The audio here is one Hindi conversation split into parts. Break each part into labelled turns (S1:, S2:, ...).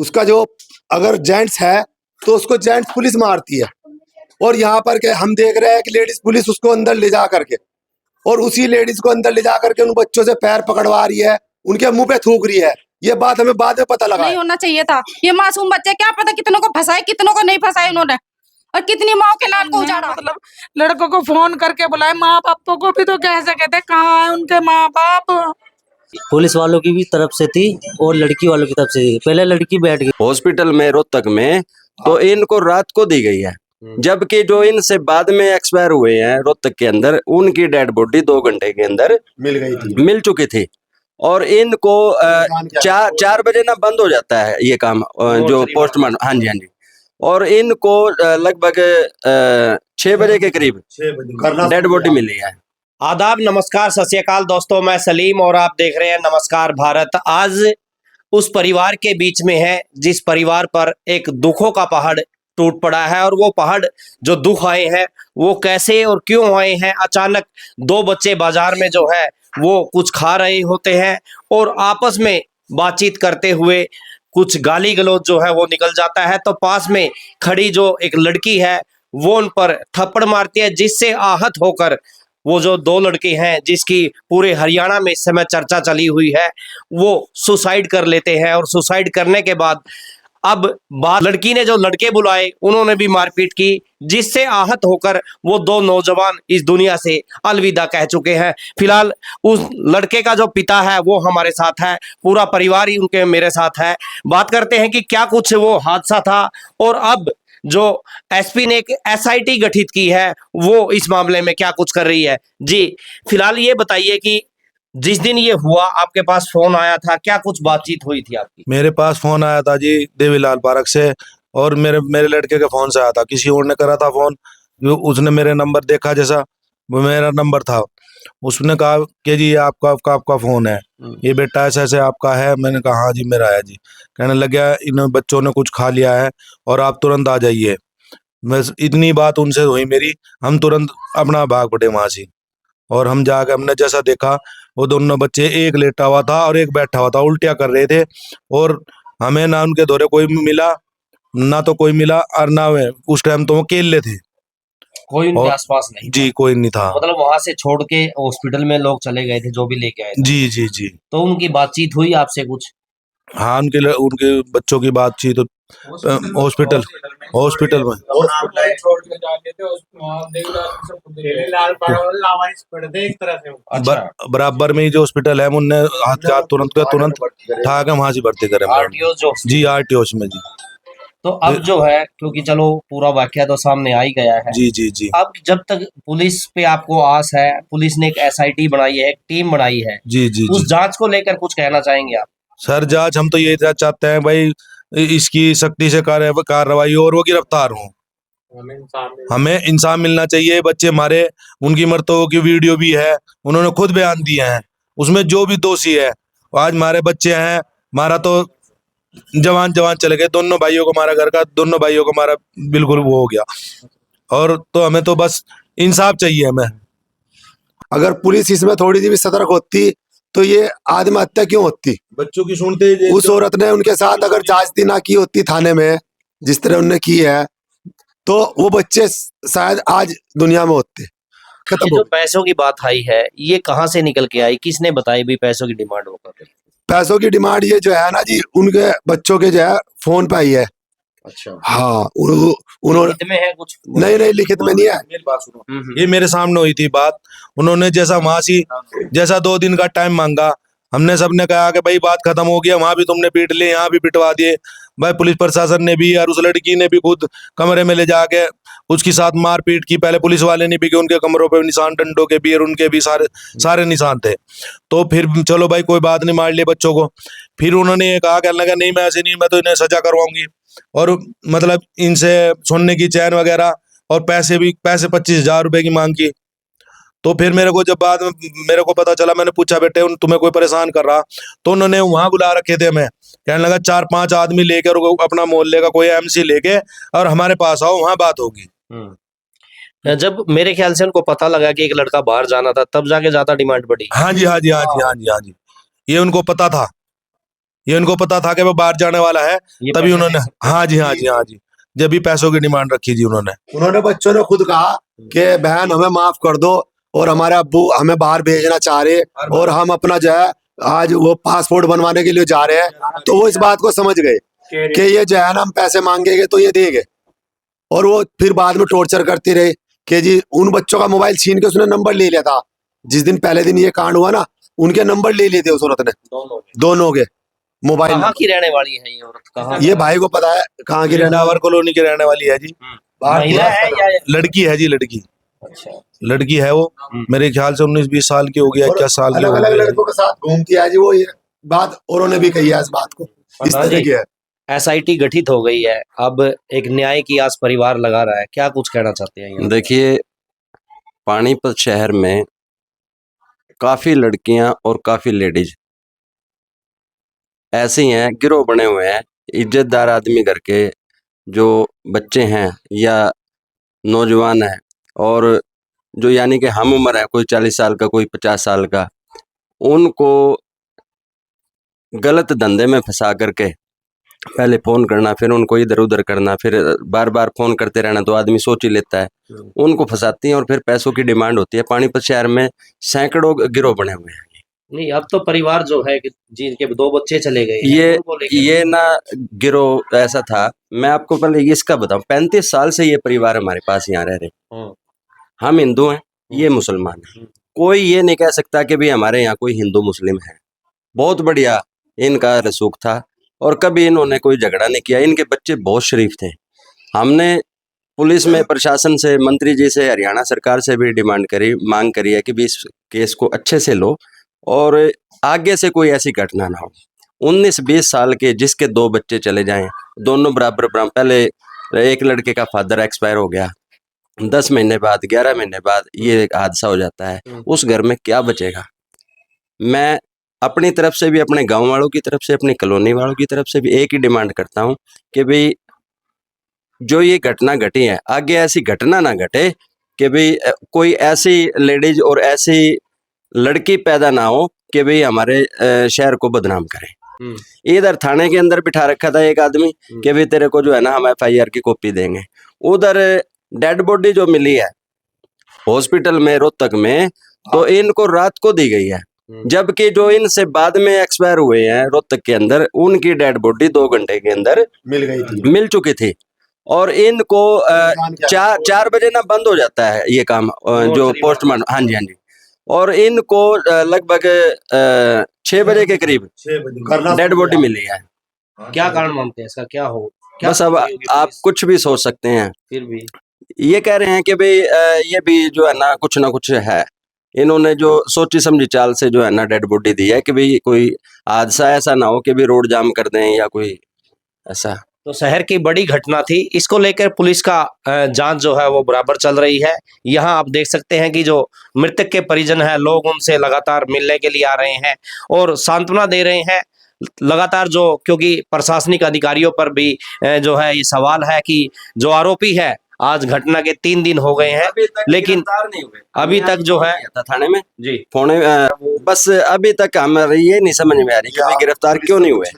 S1: उसका जो अगर जेंट्स है तो उसको जेंट्स पुलिस मारती है, और यहाँ पर के हम देख रहे हैं कि लेडीज पुलिस उसको अंदर ले जा करके, और उसी लेडीज को अंदर ले जा करके उन बच्चों से पैर पकड़वा रही है, उनके मुंह पे थूक रही है। ये बात हमें बाद में पता लगा।
S2: नहीं होना चाहिए था। ये मासूम बच्चे क्या पता कितनों को फंसाए कितनों को नहीं फंसाए उन्होंने, और कितनी माओ के लाल को उजाड़ा।
S3: मतलब लड़कों को फोन करके बुलाए, माँ बापों को भी तो कह सके थे कहाँ है उनके माँ बाप।
S4: पुलिस वालों की भी तरफ से थी और लड़की वालों की तरफ से थी। पहले लड़की बैठ गई
S5: हॉस्पिटल में रोहतक में, तो इनको रात को दी गई है, जबकि जो इनसे बाद में एक्सपायर हुए हैं रोहतक के अंदर, उनकी डेड बॉडी 2 घंटे के अंदर मिल चुकी थी। और इनको 4 बजे ना बंद हो जाता है ये काम, जो पोस्टमार्टम। हाँ जी, हाँ जी। और इनको लगभग 6 बजे के करीब डेड बॉडी मिली है।
S6: आदाब, नमस्कार, सत श्री अकाल दोस्तों, मैं सलीम और आप देख रहे हैं नमस्कार भारत। आज उस परिवार के बीच में है जिस परिवार पर एक दुखों का पहाड़ टूट पड़ा है, और वो पहाड़ जो दुख आए हैं वो कैसे और क्यों आए हैं। अचानक 2 बच्चे बाजार में जो है वो कुछ खा रहे होते हैं और आपस में बातचीत करते हुए कुछ गाली गलौज जो है वो निकल जाता है, तो पास में खड़ी जो एक लड़की है वो उन पर थप्पड़ मारती है, जिससे आहत होकर वो जो 2 लड़के हैं जिसकी पूरे हरियाणा में इस समय चर्चा चली हुई है, वो सुसाइड कर लेते हैं। और सुसाइड करने के बाद अब बात लड़की ने जो लड़के बुलाए उन्होंने भी मारपीट की, जिससे आहत होकर वो 2 नौजवान इस दुनिया से अलविदा कह चुके हैं। फिलहाल उस लड़के का जो पिता है वो हमारे साथ है, पूरा परिवार ही उनके मेरे साथ है। बात करते हैं कि क्या कुछ वो हादसा था और अब जो एसपी ने एक एसआईटी गठित की है वो इस मामले में क्या कुछ कर रही है। जी फिलहाल ये बताइए कि जिस दिन ये हुआ आपके पास फोन आया था, क्या कुछ बातचीत हुई थी आपकी?
S7: मेरे पास फोन आया था जी देवीलाल पार्क से, और मेरे लड़के के फोन से आया था। किसी और ने करा था फोन, उसने मेरे नंबर देखा, जैसा वो मेरा नंबर था, उसने कहा कि जी ये आपका फोन है, ये बेटा ऐसे ऐसे आपका है। मैंने कहा हाँ जी मेरा है जी। कहने लग गया इन बच्चों ने कुछ खा लिया है और आप तुरंत आ जाइए। बस इतनी बात उनसे हुई मेरी, हम तुरंत अपना भाग पड़े वहां से, और हम जाके हमने जैसा देखा वो दोनों बच्चे, एक लेटा हुआ था और एक बैठा हुआ था, उल्टिया कर रहे थे, और हमें ना उनके दौरे कोई मिला ना तो कोई मिला, और ना वे उस टाइम तो वो अकेले थे,
S6: कोई उनके आसपास नहीं
S7: जी, कोई नहीं था।
S6: मतलब वहां से छोड़ के हॉस्पिटल में लोग चले गए थे जो भी लेके आए थे।
S7: जी जी जी।
S6: तो उनकी बातचीत हुई आपसे कुछ?
S7: हाँ उनके बच्चों की बातचीत हॉस्पिटल में बराबर में ही जो हॉस्पिटल है, उनने हाथ तुरंत उठा के वहां से भर्ती करे जी, आरटीओ में जी।
S6: तो अब जो है, क्योंकि चलो पूरा वाकया तो सामने आ ही गया है
S7: जी जी जी।
S6: अब जब तक पुलिस पे आपको आस है, पुलिस ने एक एसआईटी बनाई है, एक टीम बनाई है
S7: जी जी,
S6: उस जांच को लेकर कुछ कहना चाहेंगे आप?
S7: सर जांच हम तो यही चाहते हैं भाई, इसकी सख्ती से कार्रवाई और वो गिरफ्तार हो। हमें इंसाफ मिलना चाहिए। बच्चे हमारे, उनकी मरतबों की वीडियो भी है, उन्होंने खुद बयान दिए हैं, उसमें जो भी दोषी है। आज हमारे बच्चे हैं, हमारा तो जवान चले गए, दोनों भाइयों को हमारा घर का, दोनों भाइयों को हमारा बिल्कुल वो हो गया, और तो हमें तो बस इंसाफ चाहिए हमें।
S1: अगर पुलिस इसमें थोड़ी सी भी सतर्क होती तो ये आत्महत्या क्यों होती?
S7: बच्चों की सुनते
S1: उस औरत ने उनके साथ अगर जांच ना की होती थाने में जिस तरह उन्होंने की है, तो वो बच्चे शायद आज दुनिया में होते।
S6: ये जो पैसों की बात आई है, ये कहाँ से निकल के आई? किसने बताई भी पैसों की डिमांड होगा?
S1: पैसों की डिमांड ये जो है ना जी, उनके बच्चों के जो है फोन पे आई है।
S6: अच्छा।
S1: हाँ, उन्होंने
S6: लिखित में है कुछ?
S1: नहीं लिखित में नहीं है।
S7: मेरी बात सुनो, ये मेरे सामने हुई थी बात। उन्होंने जैसा वहां से 2 दिन का टाइम मांगा, हमने सबने कहा कि भाई बात खत्म हो गया, वहां भी तुमने पीट लिए, यहाँ भी पिटवा दिए। भाई पुलिस प्रशासन ने भी और उस लड़की ने भी खुद कमरे में ले जाके उसके साथ मारपीट की। पहले पुलिस वाले ने भी कि उनके कमरों पे निशान डंडों के भी, और उनके भी सारे निशान थे। तो फिर चलो भाई कोई बात नहीं, मार लिए बच्चों को। फिर उन्होंने ये कहा, कहने लगा नहीं मैं ऐसे नहीं, मैं तो इन्हें सजा करवाऊंगी, और मतलब इनसे सोने की चैन वगैरह और पैसे 25,000 रुपए की मांग की। तो फिर मेरे को जब बाद में मेरे को पता चला, मैंने पूछा बेटे तुम्हें कोई परेशान कर रहा? तो उन्होंने वहां बुला रखे थे हमें, कहने लगा 4-5 आदमी लेकर अपना मोहल्ले का कोई एमसी लेके और हमारे पास आओ, वहां बात होगी।
S6: जब मेरे ख्याल से उनको पता लगा कि एक लड़का बाहर जाना था, तब जाके ज्यादा डिमांड बढ़ी।
S7: हाँ जी, ये उनको पता था, ये उनको पता था कि वो बाहर जाने वाला है,
S6: ये
S7: तभी
S6: पैसे
S7: उन्होंने
S6: दे सकते
S7: हाँ जी हाँ जी हाँ जी जब भी पैसों की डिमांड रखी जी उन्होंने।
S1: उन्होंने बच्चों ने खुद कहा कि बहन हमें माफ कर दो और हमारे अब्बू हमें बाहर भेजना चाह रहे और हम अपना जो है आज वो पासपोर्ट बनवाने के लिए जा रहे हैं, तो वो इस बात को समझ गए कि ये जो है ना हम पैसे मांगेंगे तो ये देंगे। और वो फिर बाद में टॉर्चर करते रहे कि जी उन बच्चों का मोबाइल छीन के उसने नंबर ले लिया था। जिस दिन पहले दिन ये कांड हुआ ना, उनके नंबर ले लिए थे उस औरत ने, दोनों के मोबाइल।
S6: कहाँ की रहने वाली है ये औरत? कहाँ
S1: ये भाई को पता है कहाँ की रहने
S7: डावर कॉलोनी की रहने वाली है जी।
S6: महिला है या?
S7: लड़की है जी, लड़की
S6: अच्छा,
S7: लड़की है वो। मेरे ख्याल से 19-20 साल की होगी, 21 साल की
S1: अलग अलग
S7: होगी।
S1: लड़कों के साथ घूमती है जी वो। ये बात औरों ने भी कही है इस बात को, इस
S6: प्रधान
S1: तरह
S6: जी,
S1: की है।
S6: एसआईटी गठित हो गई है, अब एक न्याय की आस परिवार लगा रहा है, क्या कुछ कहना चाहते हैं?
S5: देखिए, पानीपत शहर में काफी लड़कियां और काफी लेडीज ऐसी हैं, गिरोह बने हुए हैं, इज्जतदार आदमी घर के जो बच्चे हैं या नौजवान हैं और जो यानी कि हम उम्र है, कोई 40 साल का, कोई 50 साल का, उनको गलत धंधे में फंसा करके पहले फोन करना, फिर उनको इधर उधर करना, फिर बार बार फोन करते रहना, तो आदमी सोच ही लेता है। उनको फंसाती हैं और फिर पैसों की डिमांड होती है। पानीपत शहर में सैकड़ों गिरोह बने हुए हैं।
S6: नहीं, अब तो परिवार जो है कि जिनके 2 बच्चे चले गए हैं, उनको लेकर
S5: ये ना गिरोह ऐसा था, मैं आपको पहले इसका बताऊं, 35 साल से ये परिवार हमारे पास यहाँ रह रहे। हम हिंदू हैं, ये मुसलमान हैं। कोई ये नहीं कह सकता कि भी हमारे यहाँ कोई हिंदू मुस्लिम है। बहुत बढ़िया इनका रसूख था और कभी इन्होंने कोई झगड़ा नहीं किया। इनके बच्चे बहुत शरीफ थे। हमने पुलिस में प्रशासन से, मंत्री जी से, हरियाणा सरकार से भी मांग करी है कि भी इस केस को अच्छे से लो और आगे से कोई ऐसी घटना ना हो। 19-20 साल के जिसके 2 बच्चे चले जाएं, दोनों बराबर। पहले एक लड़के का फादर एक्सपायर हो गया, 10 महीने बाद, 11 महीने बाद ये हादसा हो जाता है। उस घर में क्या बचेगा? मैं अपनी तरफ से भी, अपने गांव वालों की तरफ से, अपनी कॉलोनी वालों की तरफ से भी एक ही डिमांड करता हूं कि भाई जो ये घटना घटी है, आगे ऐसी घटना ना घटे कि भाई कोई ऐसी लेडीज और ऐसी लड़की पैदा ना हो कि भाई हमारे शहर को बदनाम करें। इधर थाने के अंदर बिठा रखा था एक आदमी कि भाई तेरे को जो है ना हम FIR की कॉपी देंगे। उधर डेड बॉडी जो मिली है हॉस्पिटल में रोहतक में, तो इनको रात को दी गई है, जबकि जो इनसे बाद में एक्सपायर हुए हैं रोहतक के अंदर, उनकी डेड बॉडी 2 घंटे के अंदर
S1: मिल गई थी,
S5: मिल चुकी थी। और इनको 4 बजे ना बंद हो जाता है ये काम, जो पोस्टमार्टम। हाँ जी हाँ जी। और इनको लगभग 6 बजे के करीब डेड बॉडी मिली है।
S6: क्या कारण मानते हैं इसका? क्या हो, क्या
S5: बस अब आप कुछ भी सोच सकते हैं।
S6: फिर भी
S5: ये कह रहे हैं कि भाई ये भी जो है ना कुछ है। इन्होंने जो सोची समझी चाल से जो है ना डेड बॉडी दी है कि भाई कोई हादसा ऐसा ना हो कि भाई रोड जाम कर दें या कोई ऐसा।
S6: तो शहर की बड़ी घटना थी, इसको लेकर पुलिस का जांच जो है वो बराबर चल रही है। यहाँ आप देख सकते हैं कि जो मृतक के परिजन हैं, लोग उनसे लगातार मिलने के लिए आ रहे हैं और सांत्वना दे रहे हैं लगातार। जो क्योंकि प्रशासनिक अधिकारियों पर भी जो है ये सवाल है कि जो आरोपी है, आज घटना के 3 दिन हो गए हैं लेकिन
S5: नहीं हुए
S6: अभी तक जो है
S5: थाने में
S6: जी
S5: फोन, बस अभी तक हमें ये नहीं समझ में आ रही कि गिरफ्तार क्यों नहीं हुए।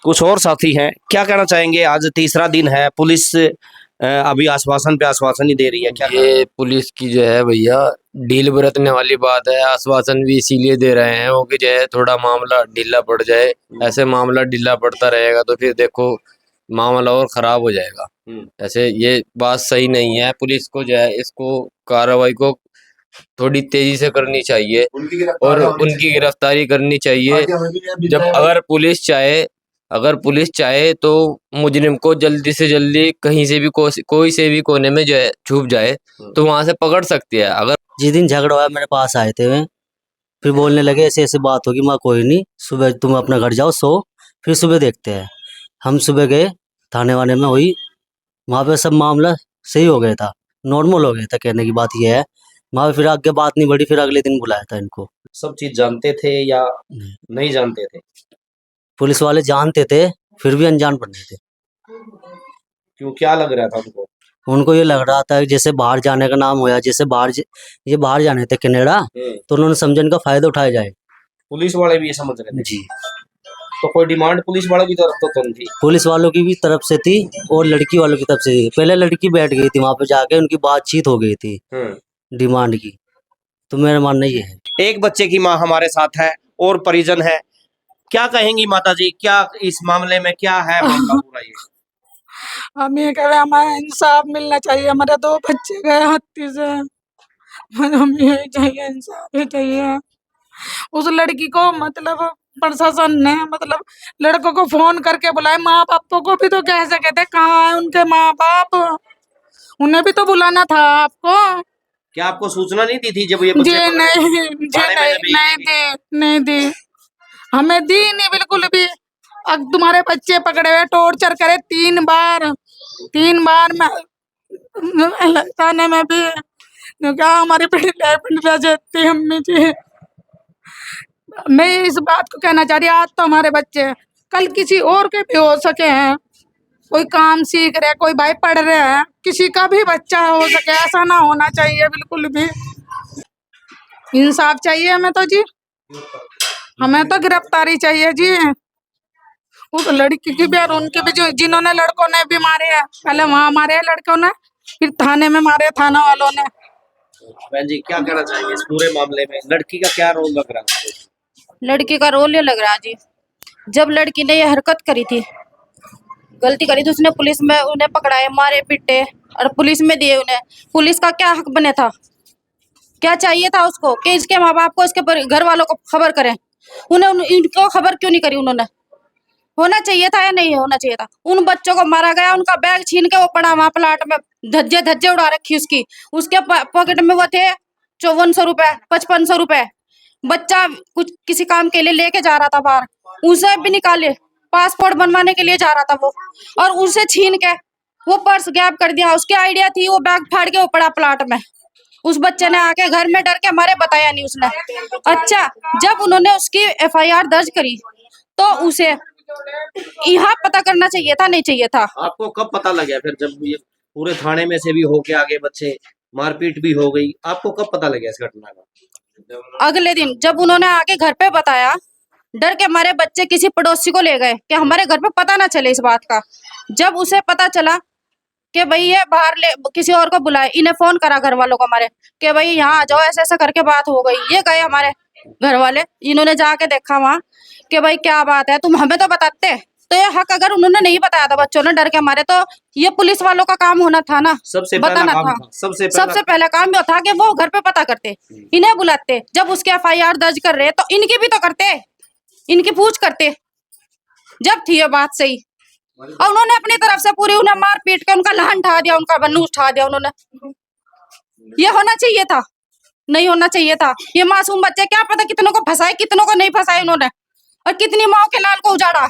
S6: कुछ और साथी हैं, क्या कहना चाहेंगे? आज तीसरा दिन है, पुलिस अभी आश्वासन पे आश्वासन ही दे रही है। क्या
S8: ये पुलिस की जो है भैया ढील बरतने वाली बात है। आश्वासन भी इसीलिए दे रहे हैं वो कि जो है थोड़ा मामला ढीला पड़ जाए। ऐसे मामला ढीला पड़ता रहेगा तो फिर देखो मामला और खराब हो जाएगा। ऐसे ये बात सही नहीं है। पुलिस को जो है इसको कार्रवाई को थोड़ी तेजी से करनी चाहिए और उनकी गिरफ्तारी करनी चाहिए। जब अगर पुलिस चाहे तो मुजरिम को जल्दी से जल्दी कहीं से भी कोई से भी कोने में जो है छुप जाए तो वहां से पकड़ सकती है। अगर
S4: जिस दिन झगड़ा हुआ मेरे पास आए थे वे, फिर बोलने लगे ऐसे ऐसे बात होगी। मैं कोई नहीं, सुबह तुम अपना घर जाओ, सो, फिर सुबह देखते हैं। हम सुबह गए थाने वाने में, हुई वहाँ पे सब मामला सही हो गया था, नॉर्मल हो गया था। कहने की बात यह है, वहाँ पे फिर आगे बात नहीं बढ़ी। फिर अगले दिन बुलाया था इनको।
S6: सब चीज जानते थे या नहीं जानते थे?
S4: पुलिस वाले जानते थे, फिर भी अनजान बने थे।
S6: क्यों, क्या लग रहा था उनको?
S4: उनको ये लग रहा था कि जैसे बाहर जाने का नाम होया, जैसे ये बाहर जाने थे कनाडा, तो उन्होंने समझन का फायदा उठाया जाए।
S6: पुलिस वाले भी ये समझ रहे थे
S4: जी।
S6: तो कोई डिमांड पुलिस वालों की तरफ तो नहीं थी?
S4: पुलिस वालों की भी तरफ से थी और लड़की वालों की तरफ से थी। पहले लड़की बैठ गई थी वहां पे जाके, उनकी बातचीत हो गई थी डिमांड की। तो मेरा मानना ये है।
S6: एक बच्चे की माँ हमारे साथ है और परिजन है, क्या कहेंगी माता जी, क्या इस मामले में क्या है मामला पूरा ये?
S3: हम ये कह रहे हैं हमें इंसाफ मिलना चाहिए, हमारे 2 बच्चे गए हत्या से, हम यही चाहिए, इंसाफ ही चाहिए। उस लड़की को मतलब प्रशासन ने मतलब लड़कों को फोन करके बुलाए, माँ बापों को भी तो कह सके थे, कहाँ है उनके माँ बाप, उन्हें भी तो बुलाना था आपको।
S6: क्या आपको सूचना नहीं दी थी जब ये
S3: जी
S6: बच्चे पकड़े?
S3: नहीं, जी
S6: थाने में जब
S3: नहीं दी, नहीं दी, हमें दी नहीं बिल्कुल भी। अब तुम्हारे बच्चे पकड़े हुए, टॉर्चर करे 3 बार, 3 बार मैं थाने में भी, क्या हमारी बड़ी लाइफ जाती है अम्मी जी। मैं इस बात को कहना चाह रही, आज तो हमारे बच्चे, कल किसी और के भी हो सके हैं, कोई काम सीख रहे, कोई भाई पढ़ रहे हैं, किसी का भी बच्चा हो सके, ऐसा ना होना चाहिए बिल्कुल भी। इंसाफ चाहिए हमें तो जी, हमें तो गिरफ्तारी चाहिए जी। उस लड़की की भी और उनके भी, जो जिन्होंने लड़कों ने भी मारे हैं, पहले वहां मारे हैं लड़कों ने, फिर थाने में मारे थाना वालों ने।
S6: बहन जी क्या कहना चाहेंगे इस पूरे मामले में, लड़की का क्या रोल लग रहा है?
S2: लड़की का रोल ये लग रहा है जी, जब लड़की ने ये हरकत करी थी, गलती करी थी, उसने पुलिस में उन्हें पकड़ाए, मारे पीटे और पुलिस में दिए उन्हें। पुलिस का क्या हक बने था, क्या चाहिए था उसको कि इसके माँ बाप को, इसके घर वालों को खबर करें? इनको खबर क्यों नहीं करी उन्होंने? होना चाहिए था या नहीं होना चाहिए था? उन बच्चों को मारा गया, उनका बैग छीन के वो पड़ा वहां प्लाट में, धज्जे धज्जे उड़ा रखी उसकी, उसके पॉकेट में वो थे 5400 रुपए, 5500 रुपए। बच्चा कुछ किसी काम के लिए लेके जा रहा था बाहर, उसे भी निकाले, पासपोर्ट बनवाने के लिए जा रहा था वो, और उसे छीन के वो पर्स गैप कर दिया। उसकी आइडिया थी, वो बैग फाड़ के वो पड़ा प्लाट में। उस बच्चे ने आके घर में डर के मारे, बताया नहीं उसने। अच्छा, जब उन्होंने उसकी FIR दर्ज करी तो उसे यहाँ पता करना चाहिए था, नहीं चाहिए था?
S6: आपको कब पता लगा फिर, जब ये पूरे थाने में से भी होके आगे बच्चे, मारपीट भी हो गई, आपको कब पता लगा इस घटना का?
S2: अगले दिन जब उन्होंने आके घर पे बताया, डर के मारे बच्चे किसी पड़ोसी को ले गए कि हमारे घर पे पता ना चले इस बात का। जब उसे पता चला कि भाई ये बाहर ले, किसी और को बुलाए, इन्हें फोन करा घर वालों को हमारे कि भाई यहाँ आ जाओ, ऐसे ऐसा करके बात हो गई। ये गए हमारे घर वाले, इन्होंने जाके देखा वहाँ कि भाई क्या बात है, तुम हमें तो बताते। तो ये हक अगर उन्होंने नहीं बताया था बच्चों ने डर के मारे, तो ये पुलिस वालों का काम होना था ना,
S6: सबसे पहला
S2: बताना
S6: काम
S2: था।
S6: था,
S2: सबसे पहला काम ये था कि वो घर पे पता करते, इन्हें बुलाते। जब उसके FIR दर्ज कर रहे तो इनकी भी तो करते, इनकी पूछ करते जब थी ये बात सही। और उन्होंने अपनी तरफ से पूरी उन्हें मार पीट के उनका लहन उठा दिया, उनका बन्नू उठा दिया उन्होंने। ये होना चाहिए था, नहीं होना चाहिए था। ये मासूम बच्चे, क्या पता कितनों को फंसाए, कितनों को नहीं फंसाए उन्होंने, और कितनी माओ के लाल को उजाड़ा,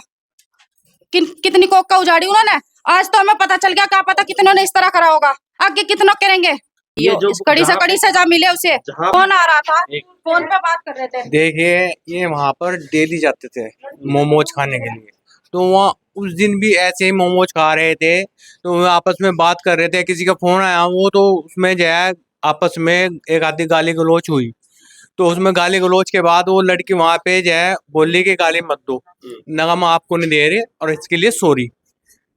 S2: कितनी कोक का उजाड़ी उन्होंने। आज तो हमें पता चल गया, क्या पता कितनों ने इस तरह करा होगा, आगे कितनों करेंगे।
S6: ये जो
S2: कड़ी से कड़ी सजा मिले उसे। कौन आ रहा था, फोन पे बात कर रहे थे।
S9: देखिए, ये वहाँ पर डेली जाते थे मोमोज खाने के लिए, तो वहाँ उस दिन भी ऐसे ही मोमोज खा रहे थे, तो वो आपस में बात कर रहे थे, किसी का फोन आया, वो तो उसमें जो है आपस में एक आधी गाली गलौच हुई। तो उसमें गाली गलौच के बाद वो लड़की वहाँ पे जो है बोली कि गाली मत दो, नगम आपको नहीं दे रहे और इसके लिए सॉरी।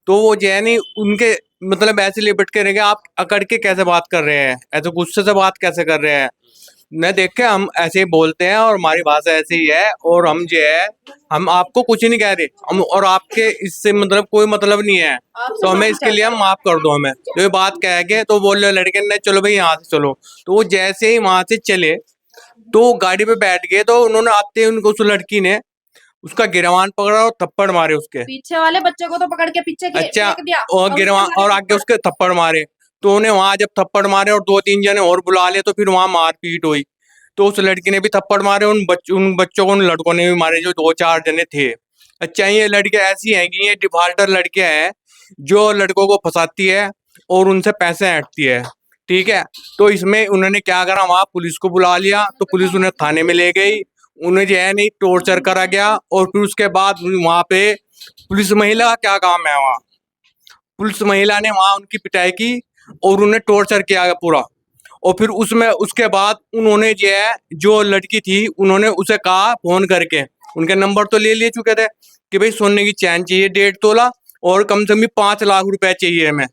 S9: तो वो जो है नहीं, उनके मतलब ऐसे लिपट के रह गए, आप अकड़ के कैसे बात कर रहे हैं, ऐसे गुस्से से बात कैसे कर रहे हैं। मैं देख के हम ऐसे ही बोलते हैं और हमारी भाषा ऐसी ही है, और हम जो है हम आपको कुछ नहीं कह रहे, हम और आपके इससे मतलब कोई मतलब नहीं है, तो हमें इसके लिए हम माफ कर दो हमें। तो ये बात कह के तो बोल रहे लड़के ने चलो भाई यहाँ से चलो, तो वो जैसे ही वहां से चले तो गाड़ी पे बैठ गए, तो उन्होंने आते ही उनको उस लड़की ने उसका गिरवान पकड़ा और थप्पड़ मारे उसके
S2: पीछे वाले बच्चे को तो पकड़ के पीछे
S9: अच्छा,
S2: फेंक दिया,
S9: और गिरवान और आगे उसके थप्पड़ मारे। तो उन्हें वहां जब थप्पड़ मारे और 2-3 जने और बुला ले, तो फिर वहां मारपीट हुई। तो उस लड़की ने भी थप्पड़ मारे, उन बच्चों को, उन लड़कों ने भी मारे, जो 2-4 जने थे। अच्छा, ये लड़के ऐसी हैं कि ये डिफाल्टर लड़के हैं जो लड़कों को फंसाती है और उनसे पैसे ऐंठती है, ठीक है। तो इसमें उन्होंने क्या करा, वहां पुलिस को बुला लिया, तो पुलिस उन्हें थाने में ले गई, उन्हें जो है नहीं टॉर्चर करा गया। और फिर उसके बाद वहां पे पुलिस महिला का क्या काम है, वहाँ पुलिस महिला ने वहां उनकी पिटाई की और उन्हें टॉर्चर किया गया पूरा। और फिर उसमें उसके बाद उन्होंने जो है, जो लड़की थी, उन्होंने उसे कहा फोन करके, उनके नंबर तो ले चुके थे, कि भाई सोने की चैन चाहिए 1.5 तोला और कम से कम 5 लाख रुपए चाहिए हमें।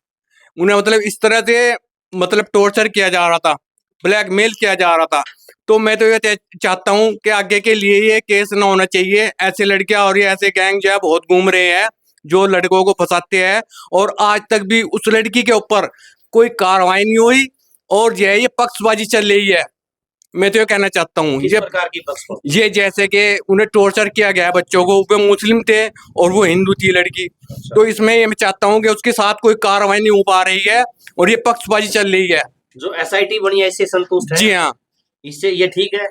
S9: उन्हें मतलब इस तरह से मतलब टॉर्चर किया जा रहा था, ब्लैकमेल किया जा रहा था। तो मैं तो ये चाहता हूँ कि आगे के लिए ये केस ना होना चाहिए। ऐसे लड़कियां और ये ऐसे गैंग जो है बहुत घूम रहे हैं जो लड़कों को फंसाते हैं, और आज तक भी उस लड़की के ऊपर कोई कार्रवाई नहीं हुई और जो है ये पक्षबाजी चल रही है। मैं तो ये कहना चाहता हूँ
S6: किस
S9: ये
S6: प्रकार की पक्ष?
S9: ये जैसे कि उन्हें टॉर्चर किया गया है बच्चों को, वे मुस्लिम थे और वो हिंदू थी लड़की। तो इसमें ये मैं चाहता हूँ कि उसके साथ कोई कार्रवाई नहीं हो पा रही है और ये पक्षबाजी चल रही है।
S6: जो एसआईटी बनी है इससे संतुष्ट है?
S9: जी हाँ,
S6: इससे ये ठीक है?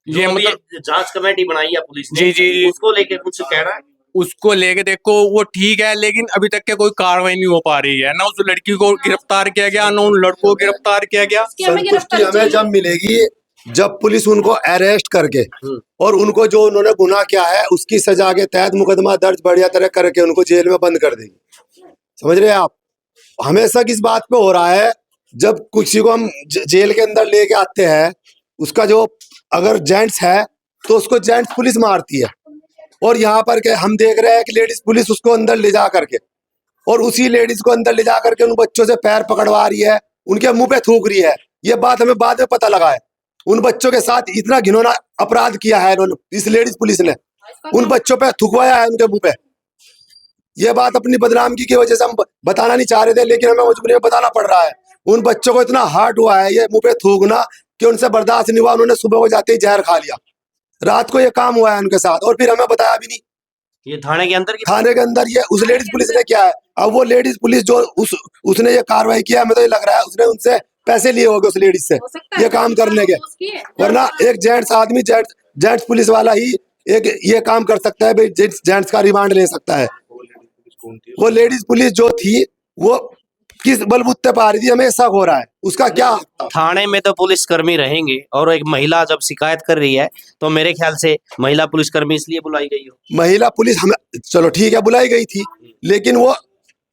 S9: ये
S6: जो
S9: मतलब
S6: ये जांच कमेटी बनाई है पुलिस ने,
S9: जी, जी, जी।
S6: उसको लेके कुछ कह रहा है?
S9: उसको लेके देखो वो ठीक है, लेकिन अभी तक के कोई कार्रवाई नहीं हो पा रही है। ना उस लड़की को गिरफ्तार किया गया, ना उन लड़कों को गिरफ्तार किया गया।
S1: संतुष्टि हमें जब मिलेगी जब पुलिस उनको अरेस्ट करके और उनको जो उन्होंने गुनाह किया है उसकी सजा के तहत मुकदमा दर्ज बढ़िया तरह करके उनको जेल में बंद कर देगी। समझ रहे हैं आप? हमेशा किस बात पे हो रहा है, जब किसी को हम जेल के अंदर लेके आते हैं, उसका जो अगर जेंट्स है तो उसको जेंट्स पुलिस मारती है, और यहाँ पर के हम देख रहे हैं कि लेडीज पुलिस उसको अंदर ले जा करके और उसी लेडीज को अंदर ले जा करके उन बच्चों से पैर पकड़वा रही है, उनके मुंह पे थूक रही है। ये बात हमें बाद में पता लगा है। उन बच्चों के साथ इतना घिनौना अपराध किया है इन्होंने, इस लेडीज पुलिस ने उन बच्चों पे थुकवाया है उनके मुंह पे। ये बात अपनी बदनामी की वजह से हम बताना नहीं चाह रहे थे, लेकिन हमें मजबूरी में बताना पड़ रहा है। उन बच्चों को इतना हार्ट हुआ है ये मुंह पे थूकना कि उनसे बर्दाश्त नहीं हुआ। उन्होंने सुबह को जाते ही जहर खा लिया, रात को ये काम हुआ है उनके साथ और फिर हमें बताया भी नहीं।
S6: ये थाने के अंदर
S1: थाने के अंदर ये उस लेडीज पुलिस ने किया है। अब वो लेडीज पुलिस जो उसने ये कार्रवाई किया, हमें तो ये लग रहा है उसने उनसे पैसे लिए होंगे उस लेडीज से ये काम करने के, वरना एक जेंट्स आदमी जेंट्स पुलिस वाला ही एक ये काम कर सकता है भाई, जेंट्स का रिमांड ले सकता है। वो लेडीज पुलिस जो थी वो किस बलबूते पर आ रही थी, हमें शक हो रहा है उसका क्या।
S6: थाने में तो पुलिस कर्मी रहेंगे, और एक महिला जब शिकायत कर रही है तो मेरे ख्याल से महिला पुलिसकर्मी इसलिए बुलाई गई हो।
S1: महिला पुलिस हमें चलो ठीक है बुलाई गई थी, लेकिन वो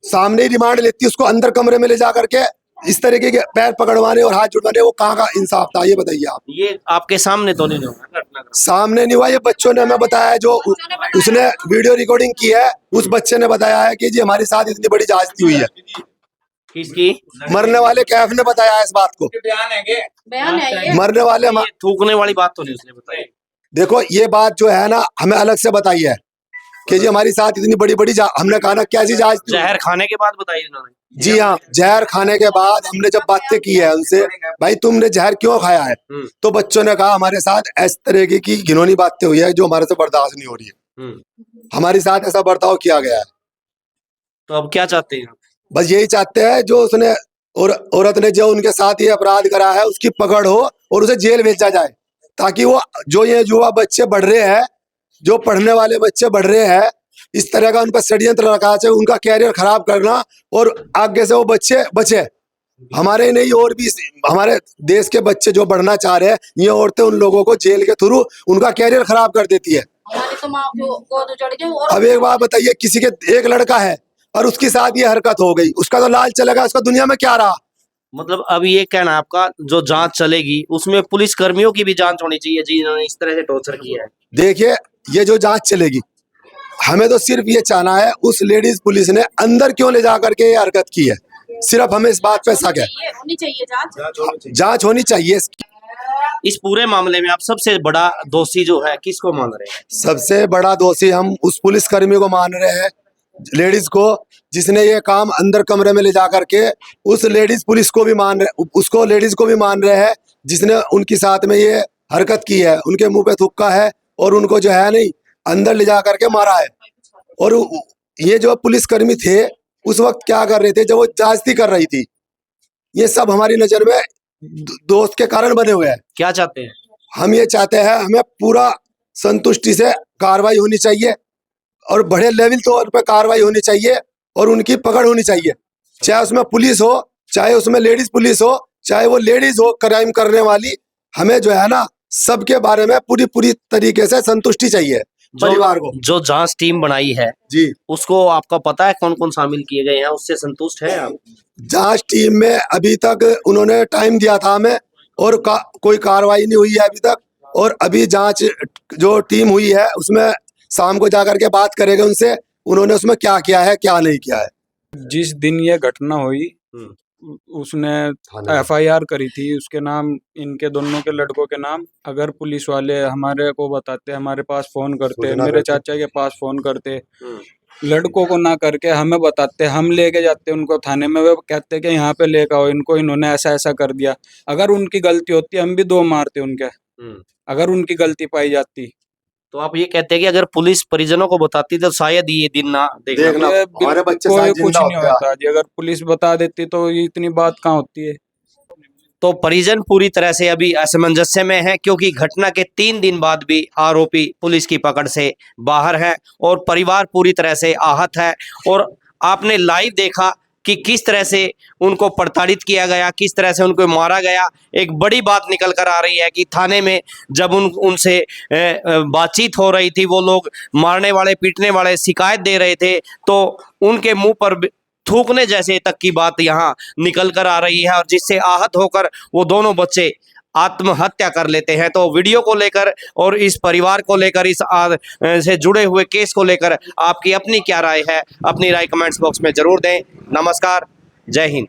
S1: सामने ही रिमांड लेती, उसको अंदर कमरे में ले जा करके इस तरीके के पैर पकड़वाने और हाथ जुड़वाने, वो कहाँ का इंसाफ था ये बताइए आप।
S6: ये आपके सामने तो नहीं हुआ घटना?
S1: सामने नहीं हुआ, ये बच्चों ने हमें बताया है, जो उसने वीडियो रिकॉर्डिंग की है उस बच्चे ने बताया है कि जी हमारे साथ इतनी बड़ी ज्यादती हुई है।
S6: किसकी?
S1: मरने वाले कैफ ने बताया है इस बात को।
S2: बयान है ये।
S1: मरने वाले
S6: ये थूकने वाली बात तो नहीं उसने बताई।
S1: देखो ये बात जो है ना हमें अलग से बताई है कि जी हमारी साथ इतनी बड़ी बड़ी हमने कहा ना क्या जी ज्यादती।
S6: जहर खाने के बाद बताई उन्होंने?
S1: जी हाँ, जहर खाने के बाद हमने जब बातें की है उनसे, भाई तुमने जहर क्यों खाया है, तो बच्चों ने कहा हमारे साथ इस तरह की घिनौनी बातें हुई है जो हमारे से बर्दाश्त नहीं हो रही है, हमारे साथ ऐसा बर्ताव किया गया है।
S6: तो अब क्या चाहते हैं?
S1: बस यही चाहते हैं जो उसने औरत ने जो उनके साथ ये अपराध करा है उसकी पकड़ हो और उसे जेल भेजा जाए, ताकि वो जो ये युवा बच्चे बढ़ रहे हैं, जो पढ़ने वाले बच्चे बढ़ रहे हैं, इस तरह का उन पर षड्यंत्र रखा है उनका कैरियर खराब करना, और आगे से वो बच्चे बचे। हमारे नहीं और भी हमारे देश के बच्चे जो बढ़ना चाह रहे हैं, ये औरतें उन लोगों को जेल के थ्रू उनका कैरियर खराब कर देती है।
S2: हमारी तो माँ को गोद उजड़ गई। और
S1: अब एक बात बताइए, किसी के एक लड़का है और उसके साथ ये हरकत हो गई, उसका तो लाल चलेगा, उसका दुनिया में क्या रहा।
S6: मतलब अब ये कहना है आपका, जो जांच चलेगी उसमें पुलिस कर्मियों की भी जांच होनी चाहिए जिन्होंने इस तरह से टॉर्चर किया है।
S1: देखिए ये जो जांच चलेगी, हमें तो सिर्फ ये चाहना है उस लेडीज पुलिस ने अंदर क्यों ले जा करके ये हरकत की है, सिर्फ हमें इस बात पे शक है।
S2: होनी चाहिए
S1: जांच होनी चाहिए।
S6: इस पूरे मामले में आप सबसे बड़ा दोषी जो है किसको मान रहे हैं?
S1: सबसे बड़ा दोषी हम उस पुलिस कर्मी को मान रहे हैं, लेडीज को, जिसने ये काम अंदर कमरे में ले जा करके, उस लेडीज पुलिस को भी मान रहे, उसको लेडीज को भी मान रहे हैं जिसने उनके साथ में ये हरकत की है, उनके मुंह पे थुक्का है और उनको जो है नहीं अंदर ले जा करके मारा है। और ये जो पुलिसकर्मी थे उस वक्त क्या कर रहे थे, जब वो जांच कर रही थी, ये सब हमारी नजर में दोस्त के कारण बने हुए हैं।
S6: क्या चाहते हैं?
S1: हम ये चाहते हैं हमें पूरा संतुष्टि से कार्रवाई होनी चाहिए और बड़े लेवल तौर पे कार्रवाई होनी चाहिए और उनकी पकड़ होनी चाहिए, चाहे उसमें पुलिस हो, चाहे उसमें लेडीज पुलिस हो, चाहे वो लेडीज हो क्राइम करने वाली। हमें जो है ना सबके बारे में पूरी तरीके से संतुष्टि चाहिए परिवार को।
S6: जो जांच टीम बनाई है
S1: जी,
S6: उसको आपका पता है कौन कौन शामिल किए गए हैं, उससे संतुष्ट है आप?
S1: जांच टीम में अभी तक उन्होंने टाइम दिया था हमें और कोई कार्रवाई नहीं हुई है अभी तक। और अभी जांच जो टीम हुई है उसमें शाम को जाकर के बात करेंगे उनसे, उन्होंने उसमें क्या किया है क्या नहीं किया है।
S10: जिस दिन ये घटना हुई उसने एफआईआर करी थी उसके नाम, इनके दोनों के लड़कों के नाम। अगर पुलिस वाले हमारे को बताते, हमारे पास फोन करते, मेरे चाचा के पास फोन करते, लड़कों को ना करके हमें बताते, हम लेके जाते उनको थाने में, वो कहते कि यहाँ पे लेकर आओ इनको, इन्होंने ऐसा ऐसा कर दिया। अगर उनकी गलती होती हम भी 2 मारते उनके, अगर उनकी गलती पाई जाती।
S6: तो आप ये कहते हैं कि अगर पुलिस परिजनों को बताती तो शायद ये दिन ना देखना।
S10: ये
S1: हमारे बच्चे
S10: कोई
S1: शायद
S10: कुछ
S1: जिंदा
S10: नहीं
S1: होते
S10: होता जी, अगर पुलिस बता देती तो ये इतनी बात कहाँ होती है।
S6: तो परिजन पूरी तरह से अभी असमंजस्य में है, क्योंकि घटना के 3 दिन बाद भी आरोपी पुलिस की पकड़ से बाहर है और परिवार पूरी तरह से आहत है। और आपने लाइव देखा कि किस तरह से उनको प्रताड़ित किया गया, किस तरह से उनको मारा गया। एक बड़ी बात निकल कर आ रही है कि थाने में जब उनसे बातचीत हो रही थी, वो लोग मारने वाले पीटने वाले शिकायत दे रहे थे, तो उनके मुंह पर थूकने जैसे तक की बात यहाँ निकल कर आ रही है, और जिससे आहत होकर वो दोनों बच्चे आत्महत्या कर लेते हैं। तो वीडियो को लेकर और इस परिवार को लेकर, इस से जुड़े हुए केस को लेकर आपकी अपनी क्या राय है, अपनी राय कमेंट्स बॉक्स में जरूर दें। नमस्कार, जय हिंद।